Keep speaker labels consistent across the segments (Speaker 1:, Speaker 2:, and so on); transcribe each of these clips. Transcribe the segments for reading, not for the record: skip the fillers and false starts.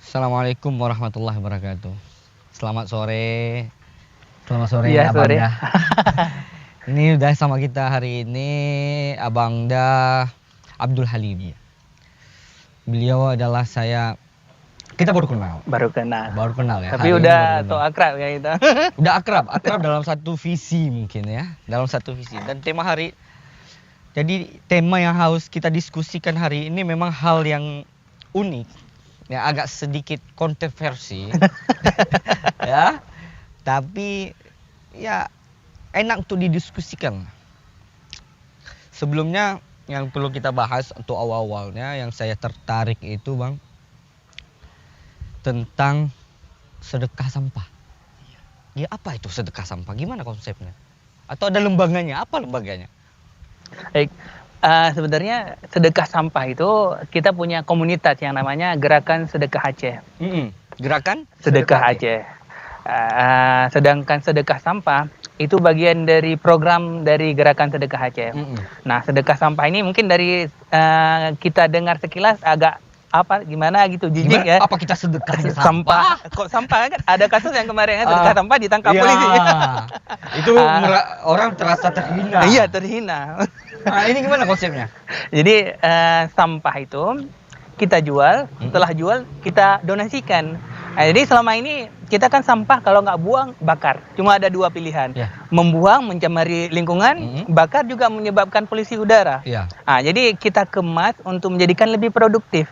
Speaker 1: Assalamualaikum warahmatullahi wabarakatuh. Selamat sore. Selamat sore
Speaker 2: Iya,
Speaker 1: Abang
Speaker 2: sore.
Speaker 1: Da. Ini udah sama kita hari ini Abang Da Abdul Halim. Beliau adalah kita baru kenal.
Speaker 2: Baru kenal.
Speaker 1: Baru kenal ya.
Speaker 2: Tapi
Speaker 1: hari ini
Speaker 2: udah
Speaker 1: baru kenal.
Speaker 2: so akrab ya kita.
Speaker 1: Udah akrab dalam satu visi mungkin ya. Dalam satu visi. Dan jadi tema yang harus kita diskusikan hari ini memang hal yang unik, ya agak sedikit kontroversi, ya. Tapi ya enak untuk didiskusikan. Sebelumnya yang perlu kita bahas untuk awal-awalnya yang saya tertarik itu Bang tentang sedekah sampah. Ya apa itu sedekah sampah? Gimana konsepnya? Atau ada lembaganya? Apa lembaganya?
Speaker 2: Baik. Sebenarnya sedekah sampah itu kita punya komunitas yang namanya Gerakan Sedekah Aceh.
Speaker 1: Gerakan
Speaker 2: Sedekah Aceh. Sedangkan sedekah sampah itu bagian dari program dari Gerakan Sedekah Aceh. Nah, sedekah sampah ini mungkin dari kita dengar sekilas agak gimana gitu, jijik ya.
Speaker 1: Apa kita sedekah
Speaker 2: sampah? Kok sampah kan? Ada kasus yang kemarin sedekah sampah ditangkap polisi.
Speaker 1: Itu orang terasa terhina.
Speaker 2: Iya, terhina.
Speaker 1: Nah, ini gimana konsepnya?
Speaker 2: Jadi sampah itu kita jual, setelah jual kita donasikan. Nah, jadi selama ini kita kan sampah kalau nggak buang bakar. Cuma ada dua pilihan. Membuang mencemari lingkungan, bakar juga menyebabkan polusi udara. Nah, jadi kita kemas untuk menjadikan lebih produktif.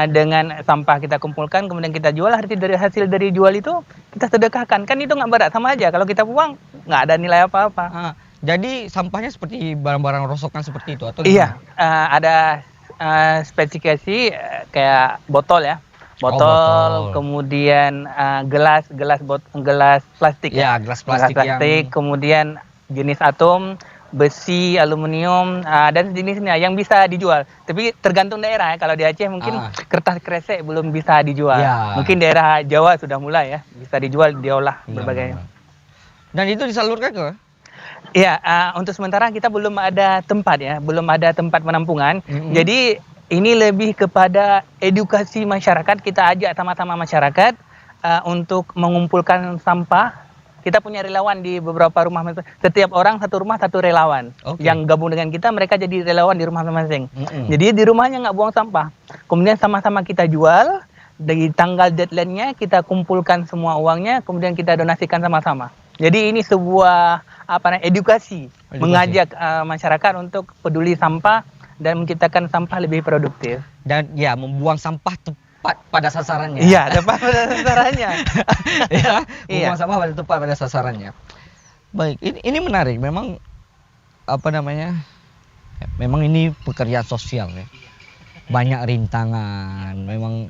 Speaker 2: Dengan sampah kita kumpulkan, kemudian kita jual, hasil dari jual itu kita sedekahkan. Kan itu nggak berat, sama aja. Kalau kita buang nggak ada nilai apa-apa.
Speaker 1: Jadi sampahnya seperti barang-barang rosokan seperti itu atau gimana?
Speaker 2: Iya, ada spesifikasi kayak botol ya. Botol. Kemudian gelas plastik.
Speaker 1: Ya, gelas plastik.
Speaker 2: Kemudian jenis atom, besi, aluminium, dan jenisnya yang bisa dijual. Tapi tergantung daerah ya. Kalau di Aceh mungkin kertas kresek belum bisa dijual. Mungkin daerah Jawa sudah mulai ya, bisa dijual, diolah berbagai.
Speaker 1: Dan itu disalurkan ke?
Speaker 2: Iya, untuk sementara kita belum ada tempat ya, belum ada tempat penampungan. Jadi ini lebih kepada edukasi masyarakat. Kita ajak sama-sama masyarakat untuk mengumpulkan sampah. Kita punya relawan di beberapa rumah. Setiap orang satu rumah satu relawan. Yang gabung dengan kita, mereka jadi relawan di rumah masing-masing. Jadi di rumahnya nggak buang sampah. Kemudian sama-sama kita jual. Dari tanggal deadline-nya kita kumpulkan semua uangnya. Kemudian kita donasikan sama-sama. Jadi ini sebuah edukasi. Mengajak masyarakat untuk peduli sampah dan menciptakan sampah lebih produktif.
Speaker 1: Dan ya membuang sampah tepat pada sasarannya.
Speaker 2: Iya, tepat pada sasarannya.
Speaker 1: Membuang sampah tepat pada sasarannya. Baik, ini menarik. Memang memang ini pekerjaan sosial ya. Banyak rintangan. Memang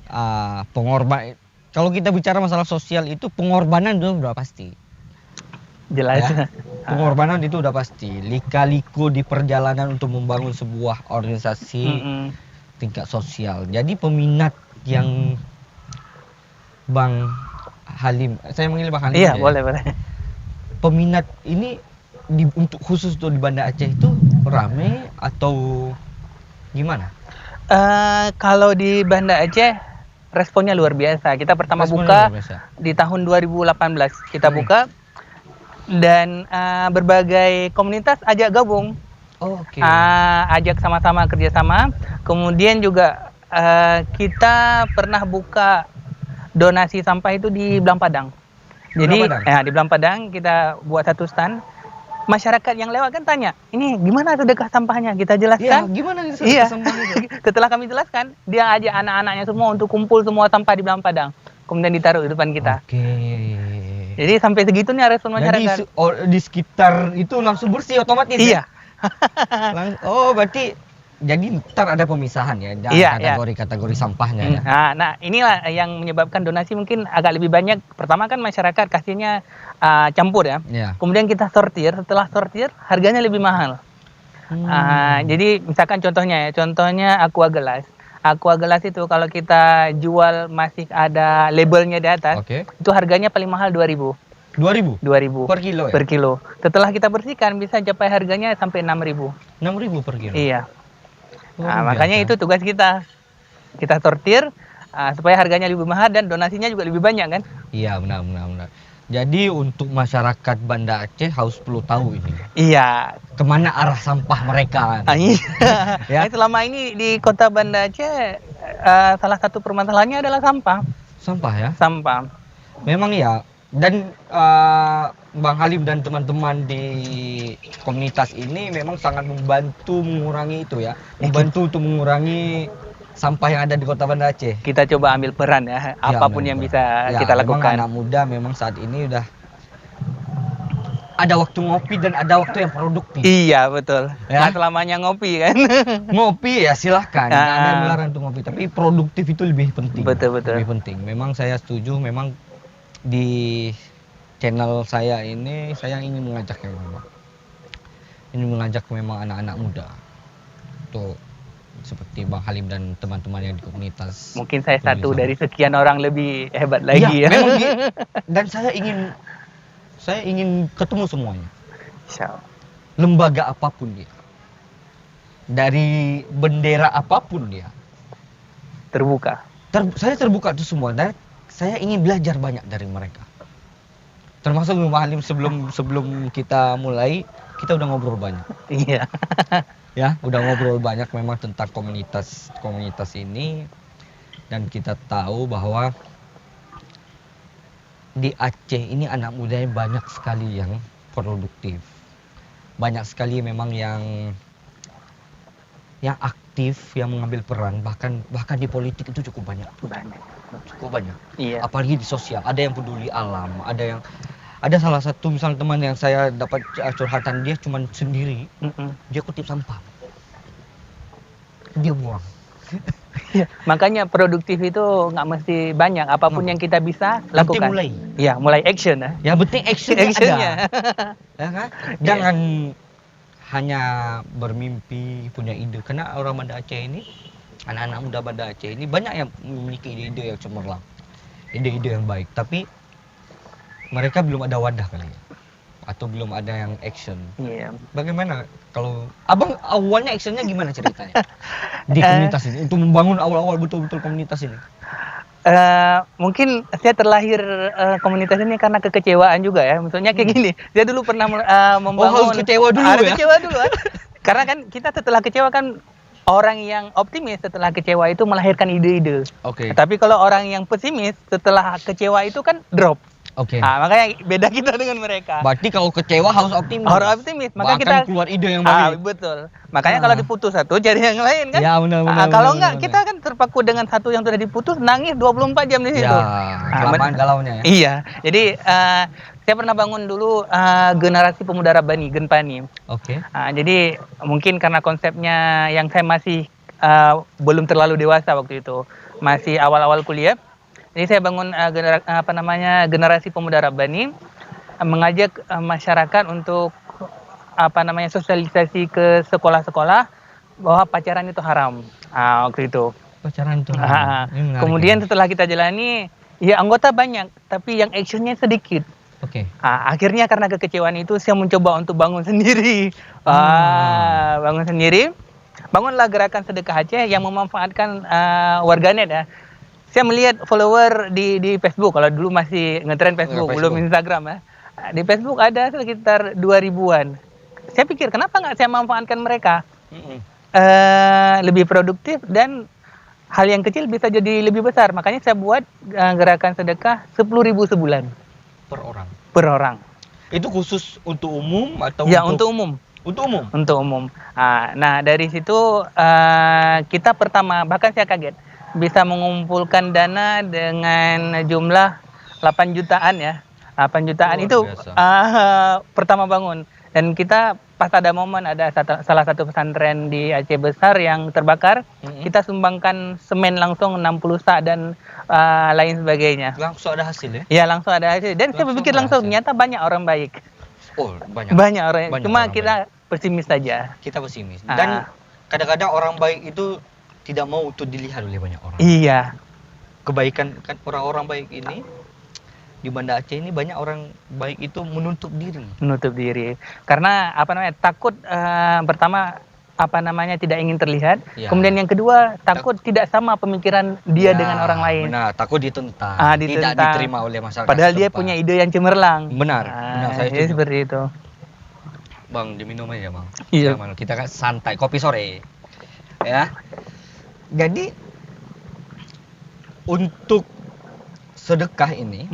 Speaker 1: pengorbanan. Kalau kita bicara masalah sosial itu pengorbanan itu udah pasti.
Speaker 2: Jelas.
Speaker 1: Ya? Pengorbanan itu udah pasti. Lika-liku di perjalanan untuk membangun sebuah organisasi tingkat sosial. Jadi peminat yang Bang Halim, saya manggil Bang Halim.
Speaker 2: Iya, boleh.
Speaker 1: Peminat ini untuk khusus di Banda Aceh itu ramai atau gimana?
Speaker 2: Kalau di Banda Aceh responnya luar biasa. Kita pertama buka di tahun 2018 kita buka. Dan berbagai komunitas ajak gabung, ajak sama-sama kerjasama. Kemudian juga kita pernah buka donasi sampah itu di Belang Padang. Jadi di Belang Padang kita buat satu stand. Masyarakat yang lewat kan tanya, ini gimana sedekah sampahnya? Kita jelaskan.
Speaker 1: Gimana sedekah sampahnya?
Speaker 2: Setelah kami jelaskan, dia ajak anak-anaknya semua untuk kumpul semua sampah di Belang Padang. Kemudian ditaruh di depan kita. Jadi sampai segitunya respon masyarakat.
Speaker 1: Jadi di sekitar itu langsung bersih otomatis.
Speaker 2: Iya.
Speaker 1: Berarti jadi ntar ada pemisahan ya, kategori sampahnya.
Speaker 2: Nah, inilah yang menyebabkan donasi mungkin agak lebih banyak. Pertama kan masyarakat kasihnya campur ya. Kemudian kita sortir. Setelah sortir harganya lebih mahal. Jadi misalkan contohnya aqua gelas. Aqua gelas itu kalau kita jual masih ada labelnya di atas, itu harganya paling mahal 2.000.
Speaker 1: 2.000?
Speaker 2: 2.000
Speaker 1: per kilo ya?
Speaker 2: Per kilo. Setelah kita bersihkan bisa capai harganya sampai 6.000.
Speaker 1: 6.000 per kilo?
Speaker 2: Iya. Nah, makanya itu tugas kita. Kita sortir, supaya harganya lebih mahal dan donasinya juga lebih banyak kan.
Speaker 1: Iya, benar. Jadi untuk masyarakat Banda Aceh harus perlu tahu ini
Speaker 2: Iya.
Speaker 1: kemana arah sampah mereka.
Speaker 2: Iya.
Speaker 1: Ya.
Speaker 2: Selama ini di Kota Banda Aceh salah satu permasalahannya adalah sampah.
Speaker 1: Sampah ya.
Speaker 2: Sampah.
Speaker 1: Memang ya. Dan Bang Halim dan teman-teman di komunitas ini memang sangat membantu mengurangi itu ya. Membantu untuk mengurangi sampah yang ada di Kota Banda Aceh.
Speaker 2: Kita coba ambil peran ya, apapun yang bisa
Speaker 1: Ya,
Speaker 2: kita
Speaker 1: memang
Speaker 2: lakukan.
Speaker 1: anak muda memang saat ini udah ada waktu ngopi dan ada waktu yang produktif.
Speaker 2: Iya, betul.
Speaker 1: Ya.
Speaker 2: Nggak selamanya ngopi kan.
Speaker 1: Ngopi ya silahkan,
Speaker 2: Ah.
Speaker 1: nggak ada yang melarang untuk ngopi, tapi produktif itu lebih penting.
Speaker 2: Betul.
Speaker 1: Lebih penting. Memang saya setuju, memang di channel saya ini saya ingin mengajak memang anak-anak muda untuk seperti Bang Halim dan teman-teman yang di komunitas.
Speaker 2: Mungkin saya satu
Speaker 1: tulisan.
Speaker 2: dari sekian orang lebih hebat lagi ya.
Speaker 1: Memang dan saya ingin ketemu semuanya.
Speaker 2: Insya Allah.
Speaker 1: Lembaga apapun dia. Dari bendera apapun dia.
Speaker 2: Terbuka.
Speaker 1: Saya terbuka itu semua dan saya ingin belajar banyak dari mereka. Termasuk Bang Halim sebelum kita mulai, kita udah ngobrol banyak.
Speaker 2: Iya.
Speaker 1: Ya, udah ngobrol banyak memang tentang komunitas ini, dan kita tahu bahwa di Aceh ini anak mudanya banyak sekali yang produktif, banyak sekali memang yang aktif, yang mengambil peran, bahkan di politik itu cukup banyak.
Speaker 2: Iya.
Speaker 1: Apalagi di sosial, ada yang peduli alam, ada salah satu misalnya teman yang saya dapat curhatan, dia cuma sendiri, dia kutip sampah, dia buang.
Speaker 2: Ya, makanya produktif itu nggak mesti banyak, apapun yang kita bisa lakukan.
Speaker 1: mulai.
Speaker 2: Iya, mulai action ya.
Speaker 1: Yang penting actionnya
Speaker 2: Actionnya.
Speaker 1: ada. Ya kan? Jangan hanya bermimpi punya ide, karena orang Banda Aceh ini, anak-anak muda Banda Aceh ini banyak yang memiliki ide-ide yang cemerlang, ide-ide yang baik, tapi mereka belum ada wadah kali ya, atau belum ada yang action.
Speaker 2: Iya.
Speaker 1: Bagaimana kalau Abang awalnya actionnya gimana ceritanya di komunitas ini untuk membangun awal-awal betul-betul komunitas ini?
Speaker 2: Mungkin saya terlahir komunitas ini karena kekecewaan juga ya. Maksudnya kayak gini, saya dulu pernah membangun.
Speaker 1: harus kecewa dulu
Speaker 2: Harus
Speaker 1: ya?
Speaker 2: kecewa dulu kan. Karena kan kita setelah kecewa kan, orang yang optimis setelah kecewa itu melahirkan ide-ide.
Speaker 1: Oke.
Speaker 2: Tapi kalau orang yang pesimis setelah kecewa itu kan drop.
Speaker 1: Oke.
Speaker 2: Makanya beda kita dengan mereka.
Speaker 1: Berarti kalau kecewa harus optimis.
Speaker 2: Harus optimis. Maka
Speaker 1: Bahkan
Speaker 2: kita
Speaker 1: keluar ide yang bagus.
Speaker 2: betul. Makanya kalau diputus satu cari yang lain kan.
Speaker 1: Ya, benar.
Speaker 2: Kalau
Speaker 1: benar.
Speaker 2: enggak kita kan terpaku dengan satu yang sudah diputus, nangis 24 jam di situ.
Speaker 1: Ya, kelamaan galaunya ya.
Speaker 2: Iya. Jadi saya pernah bangun dulu generasi pemuda Rabbani, Genpani.
Speaker 1: Oke.
Speaker 2: Jadi mungkin karena konsepnya yang saya masih belum terlalu dewasa waktu itu, masih awal-awal kuliah. Jadi saya bangun generasi pemuda Rabbani, mengajak masyarakat untuk sosialisasi ke sekolah-sekolah bahwa pacaran itu haram. Waktu itu.
Speaker 1: Pacaran itu.
Speaker 2: Kemudian setelah kita jalani, ya anggota banyak, tapi yang actionnya sedikit.
Speaker 1: Oke.
Speaker 2: Akhirnya karena kekecewaan itu saya mencoba untuk bangun sendiri. Bangun sendiri. Bangunlah gerakan sedekah Aceh yang memanfaatkan warganet ya. Saya melihat follower di Facebook, kalau dulu masih ngetren Facebook, belum Instagram ya. Di Facebook ada sekitar 2000-an. Saya pikir kenapa nggak saya manfaatkan mereka? Lebih produktif dan hal yang kecil bisa jadi lebih besar. Makanya saya buat gerakan sedekah 10.000 sebulan. Per orang.
Speaker 1: Itu khusus untuk umum atau
Speaker 2: ya, untuk umum. Untuk umum. Nah, dari situ kita pertama, bahkan saya kaget, bisa mengumpulkan dana dengan jumlah 8 jutaan ya. 8 jutaan itu pertama bangun. Dan kita pas ada momen, ada salah satu pesantren di Aceh Besar yang terbakar, kita sumbangkan semen langsung 60 sak dan lain sebagainya.
Speaker 1: Langsung ada hasil ya?
Speaker 2: Ya, langsung ada hasil. Dan saya berpikir langsung, ternyata banyak orang baik.
Speaker 1: Oh,
Speaker 2: banyak orang. Cuma kita pesimis saja.
Speaker 1: Kita pesimis. Dan kadang-kadang orang baik itu tidak mau untuk dilihat oleh banyak orang.
Speaker 2: Iya.
Speaker 1: Kebaikan kan, orang-orang baik ini di Banda Aceh ini banyak orang baik itu menutup diri.
Speaker 2: Karena takut pertama tidak ingin terlihat.
Speaker 1: Ya.
Speaker 2: Kemudian yang kedua, takut tidak sama pemikiran dia
Speaker 1: Ya,
Speaker 2: dengan orang lain.
Speaker 1: Benar, takut ditentang,
Speaker 2: Ditentang.
Speaker 1: tidak diterima oleh masyarakat
Speaker 2: Padahal dia
Speaker 1: setempat.
Speaker 2: punya ide yang cemerlang.
Speaker 1: Benar, saya
Speaker 2: jadi
Speaker 1: setuju.
Speaker 2: seperti itu.
Speaker 1: Bang, diminum aja bang.
Speaker 2: Iya.
Speaker 1: Jangan, kita kan santai, kopi sore. Ya. Jadi untuk sedekah ini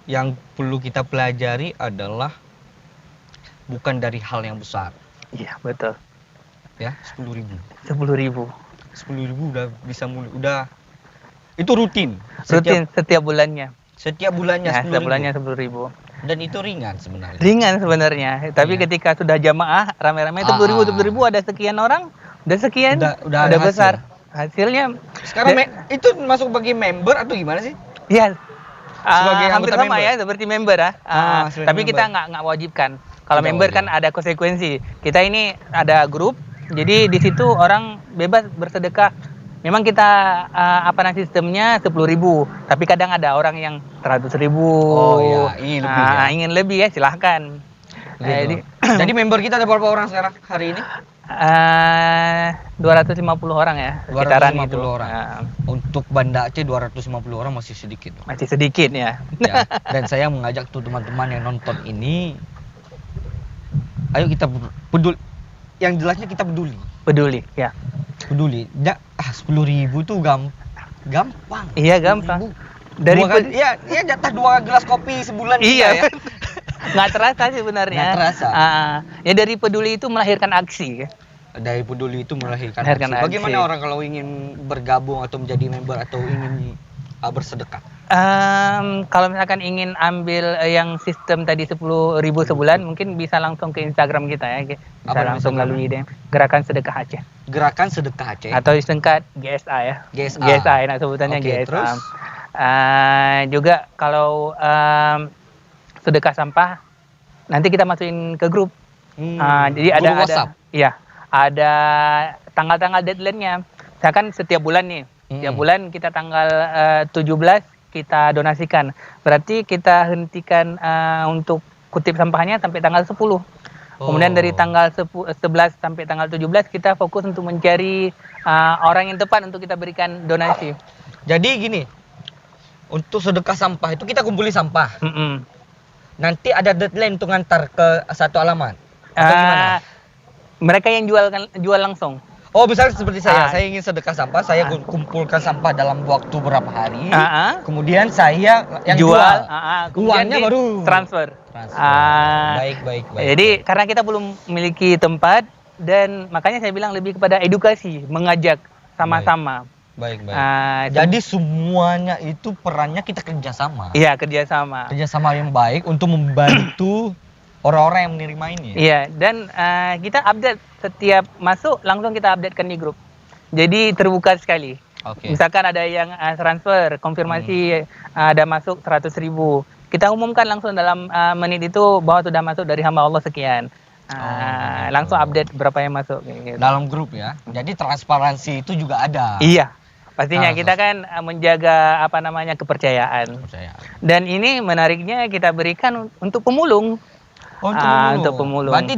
Speaker 1: yang perlu kita pelajari adalah bukan dari hal yang besar.
Speaker 2: Iya, betul.
Speaker 1: Ya, 10.000.
Speaker 2: 10.000.
Speaker 1: 10.000 udah bisa mulai, udah itu rutin.
Speaker 2: Setiap bulannya.
Speaker 1: Setiap bulannya 10.000.
Speaker 2: Setiap bulannya 10.000.
Speaker 1: Dan itu ringan sebenarnya.
Speaker 2: Ringan sebenarnya. Tapi ketika sudah jamaah rame-rame 10.000 ada sekian orang, udah sekian,
Speaker 1: udah
Speaker 2: besar. Hasilnya
Speaker 1: sekarang itu masuk bagi member atau gimana sih?
Speaker 2: Iya.
Speaker 1: Sebagai
Speaker 2: hampir
Speaker 1: anggota
Speaker 2: sama
Speaker 1: member?
Speaker 2: Ya, seperti member ya. Tapi
Speaker 1: member.
Speaker 2: kita nggak wajibkan. Kalau
Speaker 1: Tidak
Speaker 2: member
Speaker 1: wajib.
Speaker 2: kan ada konsekuensi. Kita ini ada grup, jadi di situ orang bebas bersedekah. Memang kita sistemnya 10.000, tapi kadang ada orang yang 100.000.
Speaker 1: Oh iya, ingin lebih.
Speaker 2: Ingin lebih ya, silahkan.
Speaker 1: Jadi member kita ada berapa orang sekarang hari ini?
Speaker 2: 250 orang ya, sekitaran
Speaker 1: 250
Speaker 2: itu.
Speaker 1: orang. Untuk Banda Aceh 250 orang masih sedikit.
Speaker 2: Masih sedikit ya.
Speaker 1: Dan saya mengajak tuh teman-teman yang nonton ini, ayo kita peduli. Yang jelasnya kita peduli.
Speaker 2: Peduli, ya.
Speaker 1: Peduli. 10.000 tuh gampang.
Speaker 2: Iya, gampang. Dari
Speaker 1: jatah 2 gelas kopi sebulan.
Speaker 2: Iya. Nggak terasa sih sebenarnya.
Speaker 1: Nggak terasa.
Speaker 2: Ya dari peduli itu melahirkan aksi.
Speaker 1: Dari peduli itu melahirkan aksi. Bagaimana orang kalau ingin bergabung atau menjadi member atau ingin bersedekah?
Speaker 2: Kalau misalkan ingin ambil yang sistem tadi 10.000 sebulan, mungkin bisa langsung ke Instagram kita ya. Bisa langsung melalui Gerakan Sedekah Aceh.
Speaker 1: Gerakan Sedekah Aceh.
Speaker 2: Atau disingkat GSA ya. GSA, sebutannya GSA.
Speaker 1: Terus?
Speaker 2: Juga kalau sedekah sampah, nanti kita masukin ke grup. Jadi ada
Speaker 1: WhatsApp.
Speaker 2: Iya, ada tanggal-tanggal deadline-nya. Misalkan setiap bulan nih. Setiap bulan kita tanggal 17 kita donasikan. Berarti kita hentikan untuk kutip sampahnya sampai tanggal 10. Kemudian dari tanggal 11 sampai tanggal 17 kita fokus untuk mencari orang yang tepat untuk kita berikan donasi.
Speaker 1: Jadi gini, untuk sedekah sampah itu kita kumpuli sampah. Nanti ada deadline untuk ngantar ke satu alamat. Atau gimana?
Speaker 2: Mereka yang jual langsung.
Speaker 1: Oh, misalnya seperti saya ingin sedekah sampah, saya kumpulkan sampah dalam waktu berapa hari, kemudian saya yang jual, uangnya baru
Speaker 2: transfer.
Speaker 1: Baik.
Speaker 2: Jadi karena kita belum memiliki tempat, dan makanya saya bilang lebih kepada edukasi, mengajak sama-sama.
Speaker 1: Baik. Jadi semuanya itu perannya kita kerjasama.
Speaker 2: Iya, kerjasama.
Speaker 1: Kerjasama yang baik untuk membantu orang-orang yang menerima ini.
Speaker 2: Iya, dan kita update setiap masuk, langsung kita updatekan di grup. Jadi terbuka sekali. Misalkan ada yang transfer, konfirmasi ada masuk 100.000. Kita umumkan langsung dalam menit itu bahwa sudah masuk dari hamba Allah sekian. Langsung update berapa yang masuk. Gitu.
Speaker 1: Dalam grup ya. Jadi transparansi itu juga ada.
Speaker 2: Iya. Pastinya kita kan menjaga kepercayaan. Dan ini menariknya kita berikan untuk pemulung. Untuk pemulung.
Speaker 1: Berarti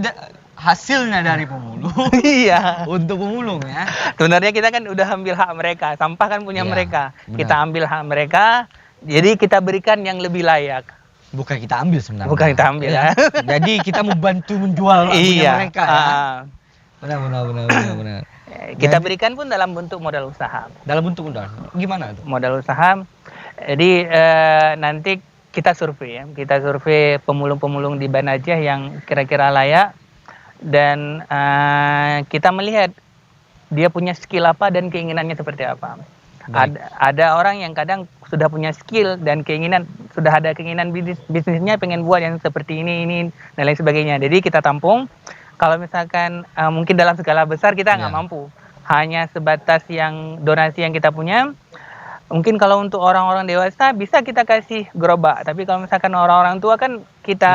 Speaker 1: hasilnya dari pemulung.
Speaker 2: Iya.
Speaker 1: Untuk pemulung ya.
Speaker 2: Sebenarnya kita kan udah ambil hak mereka. Sampah kan punya mereka. Benar. Kita ambil hak mereka. Jadi kita berikan yang lebih layak.
Speaker 1: Bukan kita ambil sebenarnya.
Speaker 2: Bukan kita ambil ya.
Speaker 1: Jadi kita membantu menjual punya mereka ya. Benar.
Speaker 2: Kita berikan pun dalam bentuk modal usaha.
Speaker 1: Dalam bentuk modal. Gimana tuh?
Speaker 2: Modal usaha. Jadi nanti kita survei ya. Kita survei pemulung-pemulung di Banda Aceh yang kira-kira layak, dan kita melihat dia punya skill apa dan keinginannya seperti apa. Ada orang yang kadang sudah punya skill dan keinginan, sudah ada keinginan bisnisnya pengen buat yang seperti ini dan lain sebagainya. Jadi kita tampung. Kalau misalkan mungkin dalam skala besar kita nggak mampu, hanya sebatas yang donasi yang kita punya. Mungkin kalau untuk orang-orang dewasa bisa kita kasih gerobak, tapi kalau misalkan orang-orang tua kan kita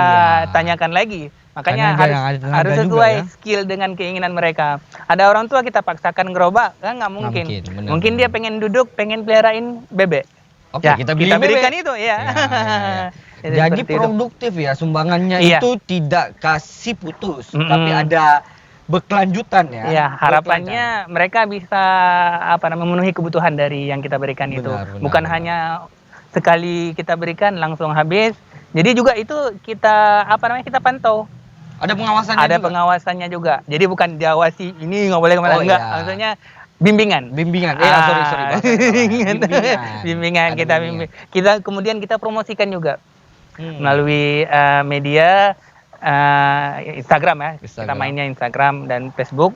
Speaker 2: tanyakan lagi. Makanya harus sesuai skill dengan keinginan mereka. Ada orang tua kita paksakan gerobak, kan nggak mungkin. Mungkin dia pengen duduk, pengen peliharain bebek. Kita berikan itu ya.
Speaker 1: Jadi produktif ya, sumbangannya itu tidak kasih putus, tapi ada berkelanjutan ya.
Speaker 2: Ya, harapannya mereka bisa memenuhi kebutuhan dari yang kita berikan itu.
Speaker 1: Benar,
Speaker 2: Bukan
Speaker 1: benar.
Speaker 2: hanya sekali kita berikan langsung habis. Jadi juga itu kita kita pantau.
Speaker 1: Ada pengawasannya
Speaker 2: Ada
Speaker 1: juga?
Speaker 2: pengawasannya juga. Jadi bukan diawasi ini nggak boleh kemana,
Speaker 1: Oh,
Speaker 2: enggak.
Speaker 1: iya.
Speaker 2: Maksudnya bimbingan.
Speaker 1: Bimbingan.
Speaker 2: Ah,
Speaker 1: Sorry. Bimbingan.
Speaker 2: Bimbingan
Speaker 1: Ada
Speaker 2: kita
Speaker 1: bimbingan.
Speaker 2: kita kemudian kita promosikan juga melalui
Speaker 1: Hmm.
Speaker 2: media Instagram ya. Kita
Speaker 1: Instagram.
Speaker 2: mainnya Instagram dan Facebook.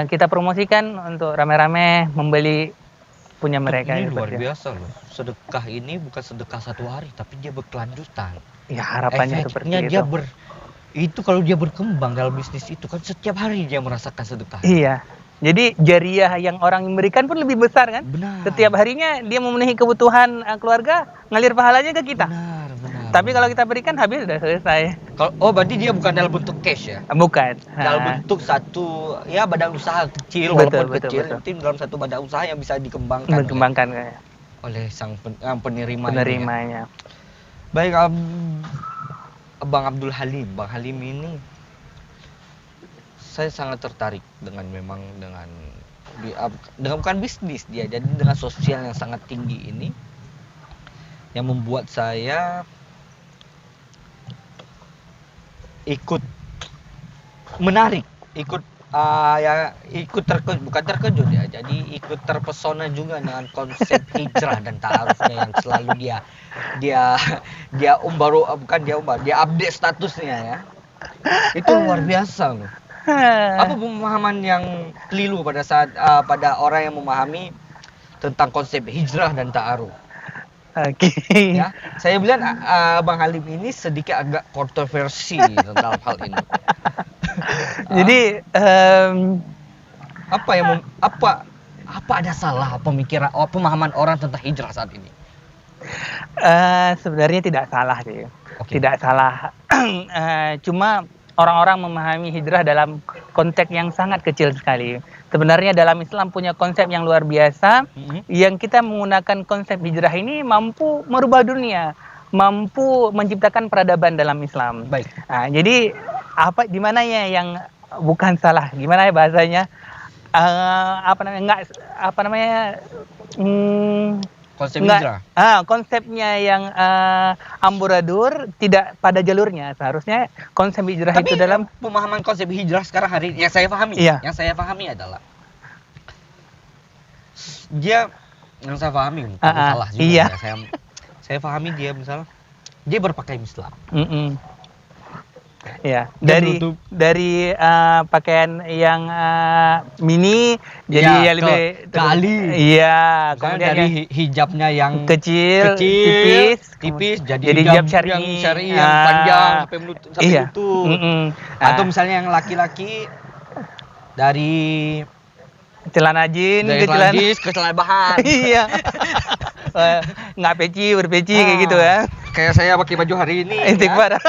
Speaker 2: Kita promosikan untuk rame-rame membeli punya mereka.
Speaker 1: Ini luar
Speaker 2: seperti itu.
Speaker 1: biasa loh. Sedekah ini bukan sedekah satu hari, tapi dia berkelanjutan.
Speaker 2: Ya, harapannya seperti
Speaker 1: Efeknya
Speaker 2: itu.
Speaker 1: itu kalau dia berkembang dalam bisnis itu kan setiap hari dia merasakan sedekah.
Speaker 2: Iya. Jadi jariah yang orang memberikan pun lebih besar kan?
Speaker 1: Benar.
Speaker 2: Setiap harinya dia memenuhi kebutuhan keluarga, ngalir pahalanya ke kita.
Speaker 1: Benar.
Speaker 2: Tapi kalau kita berikan habis udah selesai.
Speaker 1: Berarti dia bukan dalam bentuk cash ya?
Speaker 2: Bukan.
Speaker 1: Dalam bentuk satu badan usaha kecil, walaupun
Speaker 2: Betul.
Speaker 1: kecil, itu dalam satu badan usaha yang bisa dikembangkan oleh sang penerimanya.
Speaker 2: penerimanya.
Speaker 1: Baik, Bang Abdul Halim. Bang Halim ini saya sangat tertarik dengan bukan bisnis dia, jadi dengan sosial yang sangat tinggi ini yang membuat saya ikut bukan terkejut ya, jadi ikut terpesona juga dengan konsep hijrah dan ta'arufnya yang selalu dia update statusnya ya. Itu luar biasa loh. Apa pemahaman yang keliru pada orang yang memahami tentang konsep hijrah dan ta'aruf?
Speaker 2: Oke.
Speaker 1: Ya, saya bilang Bang Halim ini sedikit agak kontroversi tentang hal ini.
Speaker 2: Jadi
Speaker 1: apa ada salah pemikiran pemahaman orang tentang hijrah saat ini?
Speaker 2: sebenarnya tidak salah sih.
Speaker 1: Oke.
Speaker 2: Tidak salah. Cuma orang-orang memahami hijrah dalam konteks yang sangat kecil sekali. Sebenarnya dalam Islam punya konsep yang luar biasa, yang kita menggunakan konsep hijrah ini mampu merubah dunia, mampu menciptakan peradaban dalam Islam.
Speaker 1: Baik.
Speaker 2: Nah, jadi di mana ya yang bukan salah? Gimana ya bahasanya?
Speaker 1: Konsep hijrah.
Speaker 2: Konsepnya yang amburadul tidak pada jalurnya. Seharusnya konsep hijrah
Speaker 1: Tapi
Speaker 2: itu dalam
Speaker 1: pemahaman konsep hijrah sekarang hari yang saya pahami,
Speaker 2: Iya.
Speaker 1: yang saya pahami adalah yang saya pahami bukan salah juga
Speaker 2: iya.
Speaker 1: ya. Saya pahami dia misalnya dia berpakaian Islam.
Speaker 2: Ya,
Speaker 1: Dia
Speaker 2: dari
Speaker 1: menutup.
Speaker 2: pakaian yang mini jadi
Speaker 1: Ya,
Speaker 2: yang lebih
Speaker 1: ke Ali.
Speaker 2: Iya,
Speaker 1: Misalnya
Speaker 2: kemudian
Speaker 1: dari
Speaker 2: yang
Speaker 1: hijabnya yang
Speaker 2: kecil, tipis,
Speaker 1: jadi
Speaker 2: hijab
Speaker 1: yang syar'i yang panjang sampai
Speaker 2: iya.
Speaker 1: lutut. Atau misalnya yang laki-laki dari
Speaker 2: celana jeans
Speaker 1: dari
Speaker 2: ke celana
Speaker 1: jeans ke celana bahan.
Speaker 2: iya. Nggak berpeci kayak gitu ya.
Speaker 1: Kayak saya pakai baju hari ini.
Speaker 2: Istighfar.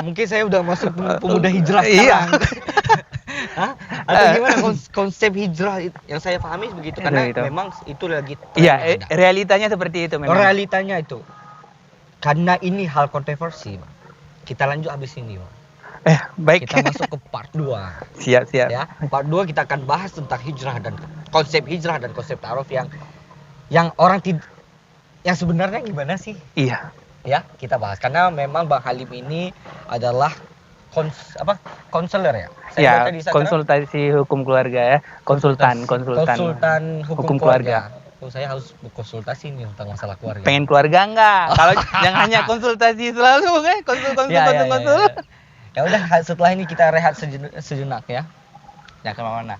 Speaker 1: Mungkin saya udah masuk pemuda hijrah
Speaker 2: Iya.
Speaker 1: sekarang. Atau gimana konsep hijrah yang saya pahami begitu, karena
Speaker 2: Itu.
Speaker 1: memang itu lagi tren
Speaker 2: Iya,
Speaker 1: yang ada.
Speaker 2: realitanya seperti itu memang.
Speaker 1: Realitanya itu. Karena ini hal kontroversi, Bang. Kita lanjut habis ini, Bang.
Speaker 2: Baik.
Speaker 1: Kita masuk ke part 2.
Speaker 2: Siap.
Speaker 1: Ya, part 2 kita akan bahas tentang hijrah dan konsep ta'aruf yang orang yang sebenarnya gimana sih?
Speaker 2: Iya.
Speaker 1: Ya, kita bahas karena memang Bang Halim ini adalah konselor ya. Saya baca di Instagram,
Speaker 2: konsultasi hukum keluarga ya. Konsultan
Speaker 1: hukum keluarga. Saya harus berkonsultasi nih tentang masalah keluarga.
Speaker 2: Pengen keluarga enggak? Kalau jangan hanya konsultasi selalu kan, konsul.
Speaker 1: Ya udah, setelah ini kita rehat sejenak ya. Jangan kemana-mana.